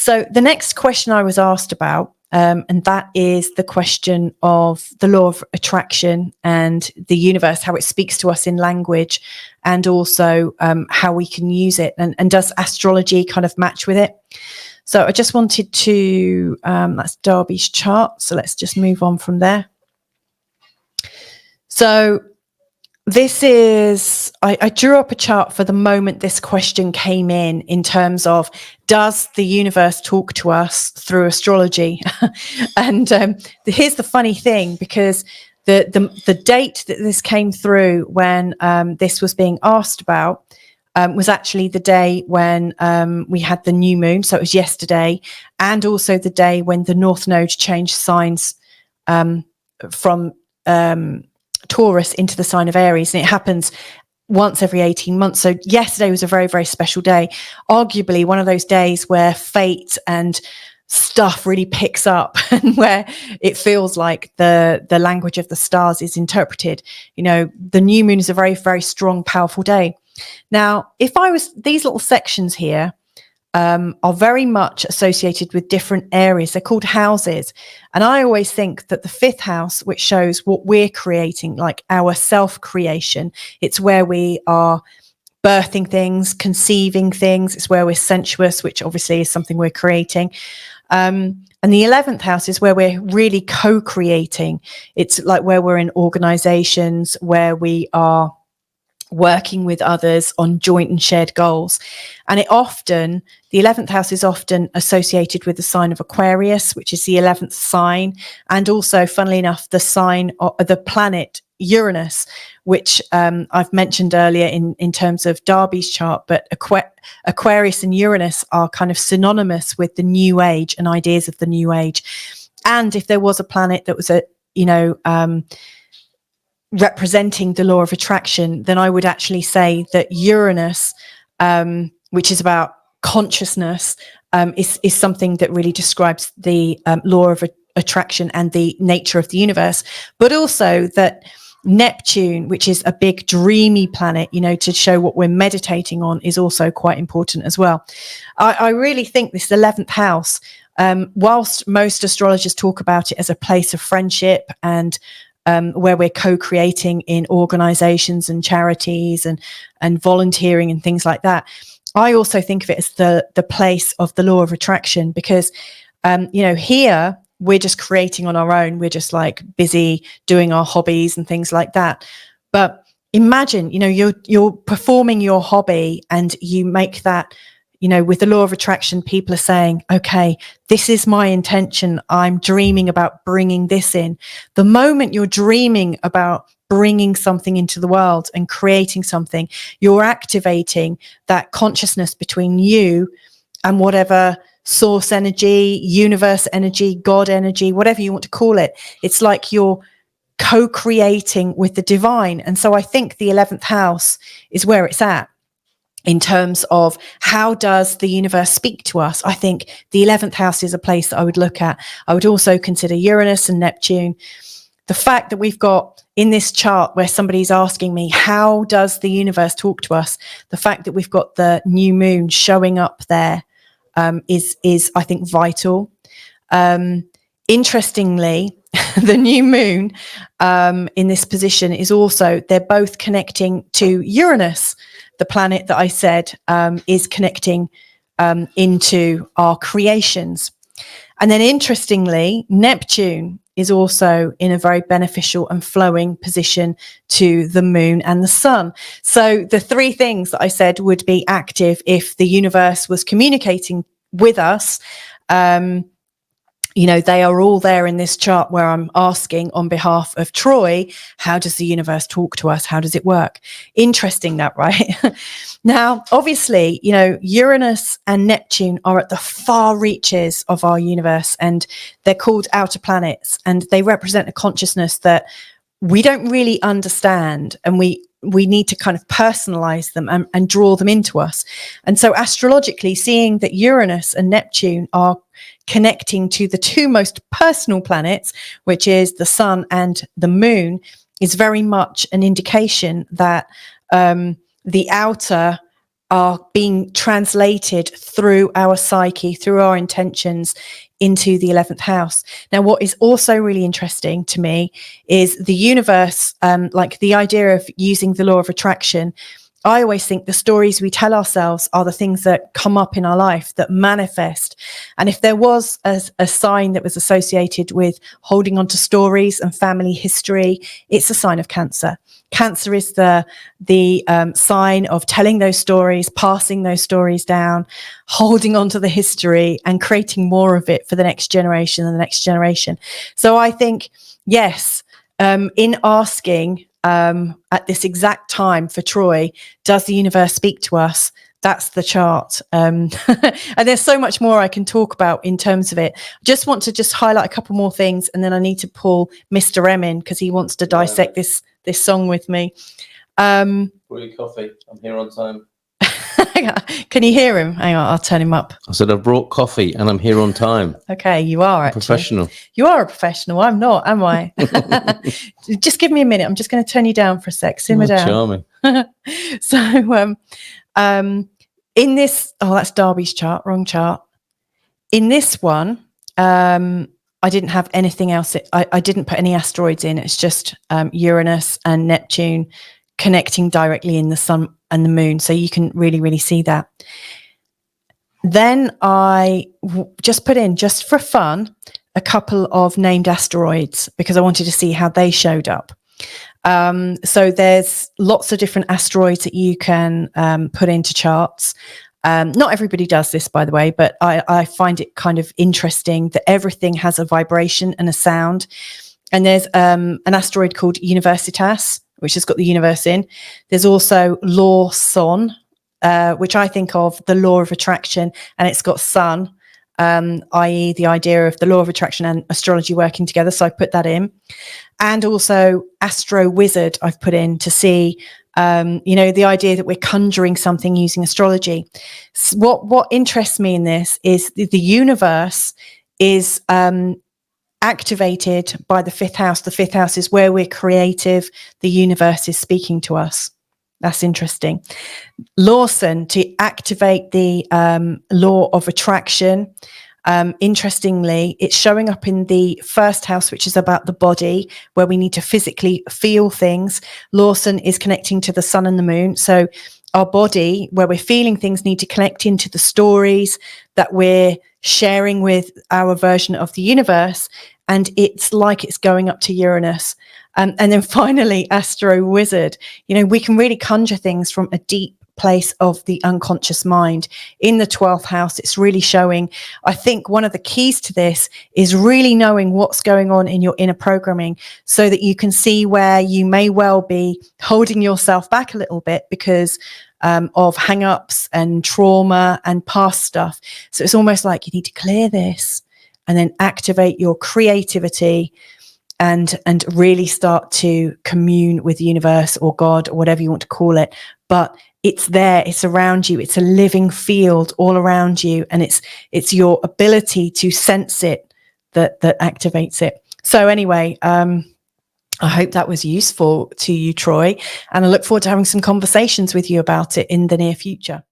So the next question I was asked about, and that is the question of the law of attraction and the universe, how it speaks to us in language, and also how we can use it, and does astrology kind of match with it? So I just wanted to, that's Darby's chart. So let's just move on from there. So this is, I drew up a chart for the moment this question came in terms of, does the universe talk to us through astrology? And here's the funny thing, because the date that this came through when this was being asked about was actually the day when we had the new moon. So it was yesterday, and also the day when the North Node changed signs from Taurus into the sign of Aries, and it happens once every 18 months. So yesterday was a very, very special day, arguably one of those days where fate and stuff really picks up, and where it feels like the language of the stars is interpreted. You know, the new moon is a very, very strong, powerful day. Now, if I was, these little sections here are very much associated with different areas. They're called houses. And I always think that the fifth house, which shows what we're creating, like our self-creation, it's where we are birthing things, conceiving things. It's where we're sensuous, which obviously is something we're creating. And the 11th house is where we're really co-creating. It's like where we're in organizations, where we are working with others on joint and shared goals. And it often, the 11th house is often associated with the sign of Aquarius, which is the 11th sign. And also, funnily enough, the sign of the planet Uranus, which I've mentioned earlier in terms of Darby's chart. But Aquarius and Uranus are kind of synonymous with the new age and ideas of the new age. And if there was a planet that was representing the law of attraction, then I would actually say that Uranus, which is about consciousness, is something that really describes the law of attraction and the nature of the universe. But also that Neptune, which is a big dreamy planet, you know, to show what we're meditating on, is also quite important as well. I really think this 11th house, whilst most astrologers talk about it as a place of friendship and where we're co-creating in organizations and charities and volunteering and things like that, I also think of it as the place of the law of attraction, because here we're just creating on our own. We're just like busy doing our hobbies and things like that. But imagine, you're performing your hobby and you make that, with the law of attraction, people are saying, okay, this is my intention. I'm dreaming about bringing this in. The moment you're dreaming about bringing something into the world and creating something, you're activating that consciousness between you and whatever source energy, universe energy, God energy, whatever you want to call it. It's like you're co-creating with the divine. And so I think the 11th house is where it's at. In terms of how does the universe speak to us, I think the 11th house is a place that I would look at. I would also consider Uranus and Neptune. The fact that we've got in this chart where somebody's asking me, how does the universe talk to us? The fact that we've got the new moon showing up there is I think vital. Interestingly, the new moon in this position is also, they're both connecting to Uranus, the planet that I said is connecting into our creations. And then interestingly, Neptune is also in a very beneficial and flowing position to the moon and the sun. So the three things that I said would be active if the universe was communicating with us. They are all there in this chart where I'm asking on behalf of Troy, how does the universe talk to us? How does it work? Interesting that, right? Now, obviously, Uranus and Neptune are at the far reaches of our universe, and they're called outer planets, and they represent a consciousness that we don't really understand, and we need to kind of personalize them and draw them into us. And so astrologically, seeing that Uranus and Neptune are connecting to the two most personal planets, which is the sun and the moon, is very much an indication that the outer are being translated through our psyche, through our intentions into the 11th house. Now, what is also really interesting to me is the universe, like the idea of using the law of attraction. I always think the stories we tell ourselves are the things that come up in our life, that manifest. And if there was a sign that was associated with holding on to stories and family history, it's a sign of Cancer. Cancer is the sign of telling those stories, passing those stories down, holding on to the history and creating more of it for the next generation and the next generation. So I think, yes, in asking at this exact time for Troy, does the universe speak to us? That's the chart. And there's so much more I can talk about in terms of it. Just want to highlight a couple more things, and then I need to pull Mr. M in because he wants to dissect this song with me. Brew your coffee. I'm here on time. Can you hear him? Hang on, I'll turn him up. I said I've brought coffee and I'm here on time. Okay, you are actually professional. You are a professional. I'm not, am I? Just give me a minute. I'm just going to turn you down for a sec. Simmer down. Charming. So, in this, that's Darby's chart, wrong chart. In this one, I didn't have anything else. I didn't put any asteroids in. It's just Uranus and Neptune connecting directly in the sun and the moon. So you can really, really see that. Then I just put in, just for fun, a couple of named asteroids because I wanted to see how they showed up. So there's lots of different asteroids that you can put into charts. Not everybody does this, by the way, but I find it kind of interesting that everything has a vibration and a sound. And there's an asteroid called Universitas, which has got the universe in. There's also Lawson, which I think of the law of attraction, and it's got sun, i.e. the idea of the law of attraction and astrology working together. So I put that in. And also Astro Wizard I've put in to see, the idea that we're conjuring something using astrology. So what interests me in this is the universe is activated by the 5th house. The 5th house is where we're creative. The universe is speaking to us. That's interesting. Lawson, to activate the law of attraction. Interestingly, it's showing up in the 1st house, which is about the body, where we need to physically feel things. Lawson is connecting to the sun and the moon. So our body, where we're feeling things, need to connect into the stories that we're sharing with our version of the universe. And it's like it's going up to Uranus. And then finally, Astro Wizard. We can really conjure things from a deep place of the unconscious mind. In the 12th house, it's really showing. I think one of the keys to this is really knowing what's going on in your inner programming so that you can see where you may well be holding yourself back a little bit because of hang-ups and trauma and past stuff. So it's almost like you need to clear this and then activate your creativity and really start to commune with the universe or God or whatever you want to call it. But it's there, it's around you, it's a living field all around you, and it's your ability to sense it that activates it. So anyway, I hope that was useful to you, Troy, and I look forward to having some conversations with you about it in the near future.